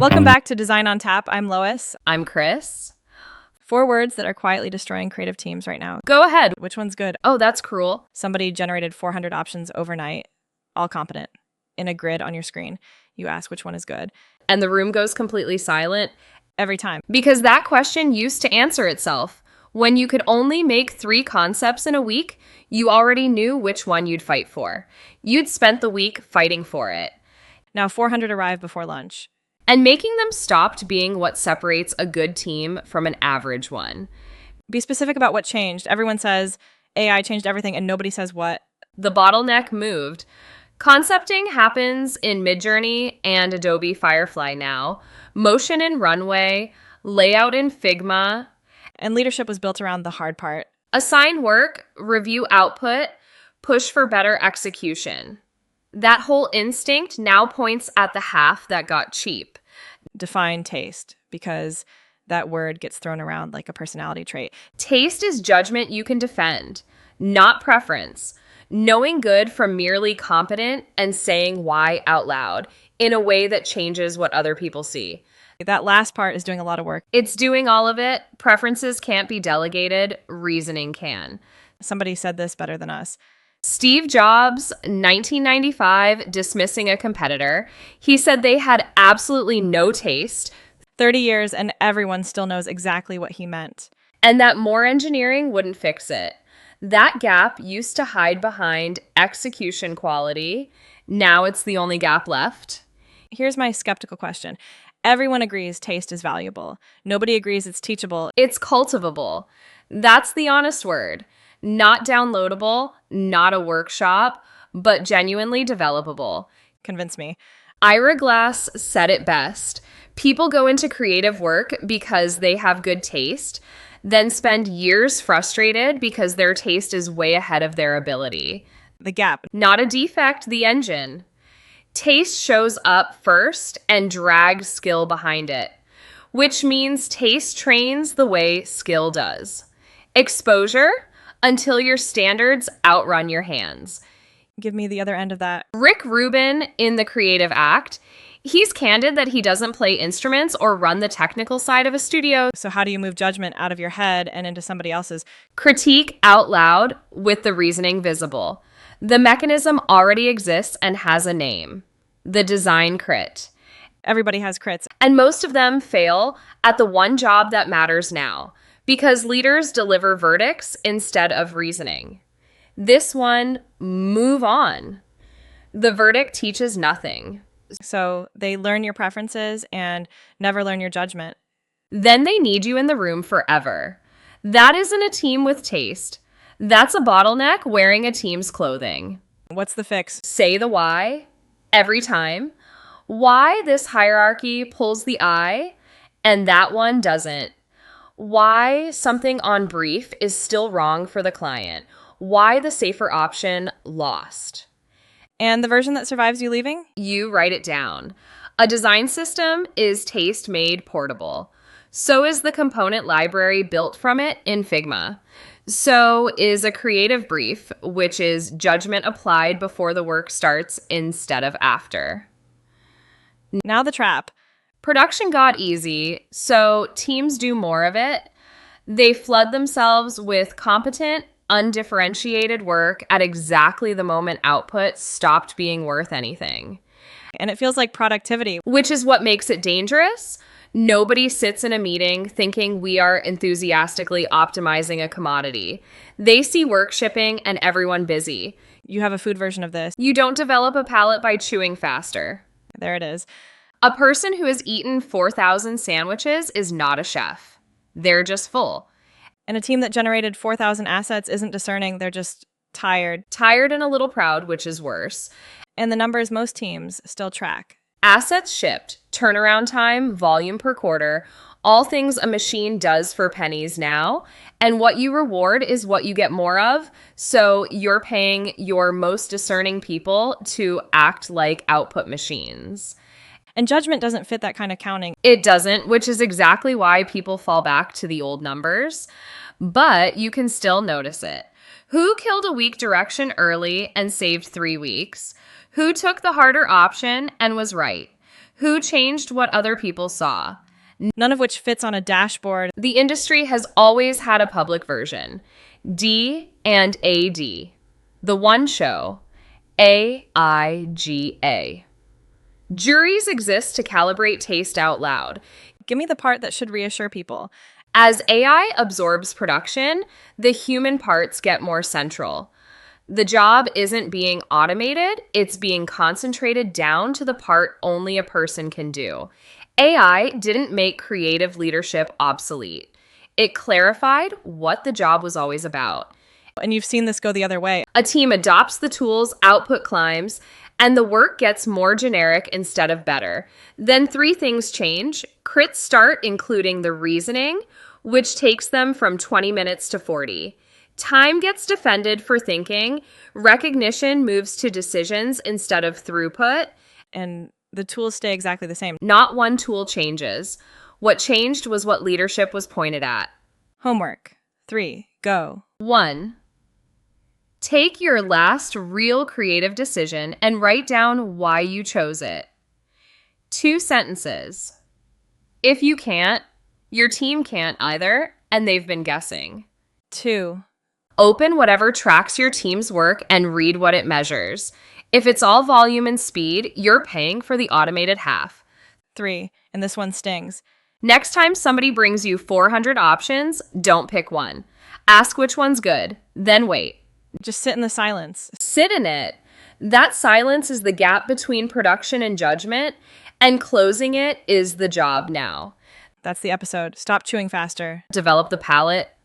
Welcome back to Design on Tap. I'm Lois. I'm Chris. 4 words that are quietly destroying creative teams right now. Go ahead. Which one's good? Oh, that's cruel. Somebody generated 400 options overnight, all competent, in a grid on your screen. You ask which one is good. And the room goes completely silent. Every time. Because that question used to answer itself. When you could only make 3 concepts in a week, you already knew which one you'd fight for. You'd spent the week fighting for it. Now 400 arrive before lunch. And making them stopped being what separates a good team from an average one. Be specific about what changed. Everyone says AI changed everything and nobody says what. The bottleneck moved. Concepting happens in Midjourney and Adobe Firefly now. Motion in Runway, layout in Figma. And leadership was built around the hard part. Assign work, review output, push for better execution. That whole instinct now points at the half that got cheap. Define taste, because that word gets thrown around like a personality trait. Taste is judgment you can defend, not preference. Knowing good from merely competent and saying why out loud in a way that changes what other people see. That last part is doing a lot of work. It's doing all of it. Preferences can't be delegated. Reasoning can. Somebody said this better than us. Steve Jobs, 1995, dismissing a competitor. He said they had absolutely no taste. 30 years and everyone still knows exactly what he meant. And that more engineering wouldn't fix it. That gap used to hide behind execution quality. Now it's the only gap left. Here's my skeptical question. Everyone agrees taste is valuable. Nobody agrees it's teachable. It's cultivable. That's the honest word. Not downloadable, not a workshop, but genuinely developable. Convince me. Ira Glass said it best. People go into creative work because they have good taste, then spend years frustrated because their taste is way ahead of their ability. The gap. Not a defect, the engine. Taste shows up first and drags skill behind it, which means taste trains the way skill does. Exposure until your standards outrun your hands. Give me the other end of that. Rick Rubin in The Creative Act, he's candid that he doesn't play instruments or run the technical side of a studio. So how do you move judgment out of your head and into somebody else's? Critique out loud with the reasoning visible. The mechanism already exists and has a name. The design crit. Everybody has crits. And most of them fail at the one job that matters now, because leaders deliver verdicts instead of reasoning. This one, move on. The verdict teaches nothing. So they learn your preferences and never learn your judgment. Then they need you in the room forever. That isn't a team with taste. That's a bottleneck wearing a team's clothing. What's the fix? Say the why every time. Why this hierarchy pulls the eye and that one doesn't. Why something on brief is still wrong for the client. Why the safer option lost. And the version that survives you leaving? You write it down. A design system is taste made portable. So is the component library built from it in Figma. So is a creative brief, which is judgment applied before the work starts instead of after. Now the trap. Production got easy, so teams do more of it. They flood themselves with competent, undifferentiated work at exactly the moment output stopped being worth anything. And it feels like productivity. Which is what makes it dangerous. Nobody sits in a meeting thinking we are enthusiastically optimizing a commodity. They see work shipping and everyone busy. You have a food version of this. You don't develop a palate by chewing faster. There it is. A person who has eaten 4,000 sandwiches is not a chef. They're just full. And a team that generated 4,000 assets isn't discerning. They're just tired. Tired and a little proud, which is worse. And the numbers most teams still track. Assets shipped, turnaround time, volume per quarter, all things a machine does for pennies now. And what you reward is what you get more of. So you're paying your most discerning people to act like output machines. And judgment doesn't fit that kind of counting. It doesn't, which is exactly why people fall back to the old numbers. But you can still notice it. Who killed a week direction early and saved 3 weeks? Who took the harder option and was right? Who changed what other people saw? None of which fits on a dashboard. The industry has always had a public version. D and AD. The one show. AIGA. Juries exist to calibrate taste out loud. Give me the part that should reassure people. As AI absorbs production, the human parts get more central. The job isn't being automated, it's being concentrated down to the part only a person can do. AI didn't make creative leadership obsolete. It clarified what the job was always about. And you've seen this go the other way. A team adopts the tools, output climbs, and the work gets more generic instead of better. Then three things change. Crits start including the reasoning, which takes them from 20 minutes to 40. Time gets defended for thinking. Recognition moves to decisions instead of throughput. And the tools stay exactly the same. Not one tool changes. What changed was what leadership was pointed at. Homework. 3. Go. 1. Take your last real creative decision and write down why you chose it. 2 sentences. If you can't, your team can't either, and they've been guessing. 2. Open whatever tracks your team's work and read what it measures. If it's all volume and speed, you're paying for the automated half. 3. And this one stings. Next time somebody brings you 400 options, don't pick one. Ask which one's good, then wait. Just sit in the silence. Sit in it. That silence is the gap between production and judgment, and closing it is the job now. That's the episode. Stop chewing faster. Develop the palate.